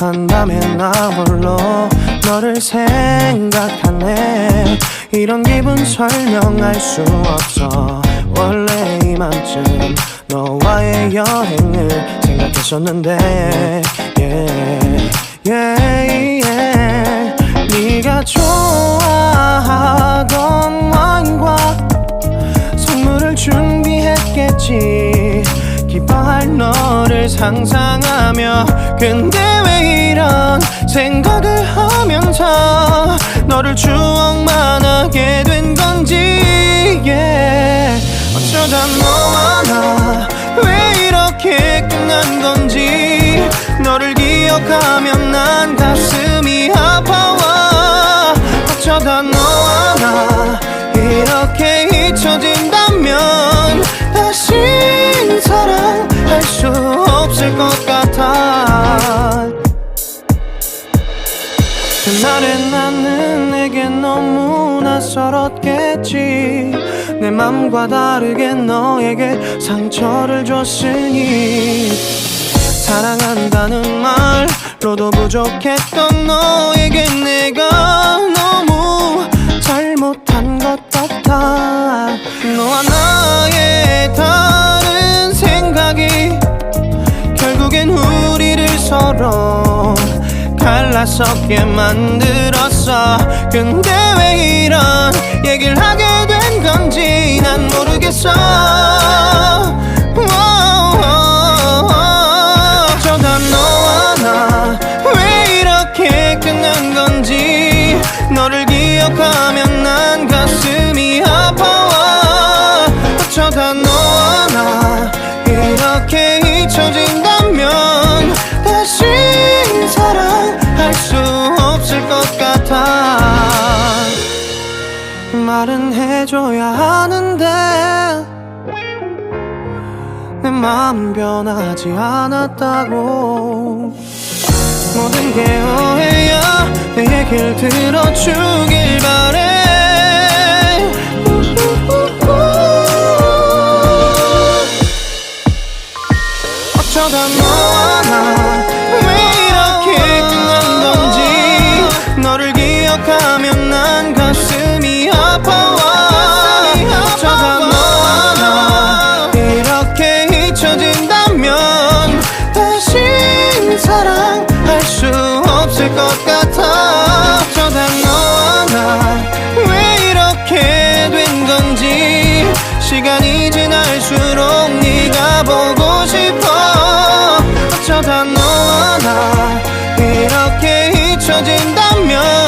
한밤에 나 홀로 너를 생각하네. 이런 기분 설명할 수 없어. 원래 이맘쯤 너와의 여행을 생각했었는데 네가 좋아하던 와인과 선물을 준비했겠지. 기뻐할 너를 상상하며. 근데 왜 이런 생각을 하면서 너를 추억만 하게 된 건지. 어쩌다 너와 나 왜 이렇게 끝난 건지. 너를 기억하면 난 가슴이 아파와. 어쩌다 너와 나 이렇게 잊혀진다면 다시 사랑할 수 없을 것 같아. 그날의 나는 내게 너무 낯설었겠지. 내 맘과 다르게 너에게 상처를 줬으니. 사랑한다는 말로도 부족했던 너에게 내가 너무 잘못한 것 같아. 너와 나의 다른 생각이 결국엔 우리를 서로 갈라서게 만들었어. 근데 왜 이런 얘기를 하게 된 건지 난 모르겠어. 어쩌다 너와 나 왜 이렇게 끝난 건지. 너를 기억하면 난 가슴이 아파와. 어쩌다 너와 나 이렇게 잊혀진다면 다시 사랑할 수 없을 것 같아. 말은 해줘야 하는데 내 마음 변하지 않았다고. 모든 게 오해야. 내 얘길 들어주길 바래. 어쩌다 너와 나 왜 이렇게 끝난 건지. 너를 기억하면 난 가슴이 아파와. 어쩌다 너와 나 이렇게 잊혀진다면 다시 사랑할 수 없을 것 같아. 어쩌다 너와 나 왜 이렇게 된 건지. 시간이 지날수록 네가 보고 싶어. 어쩌다 너와 나 이렇게 잊혀진다면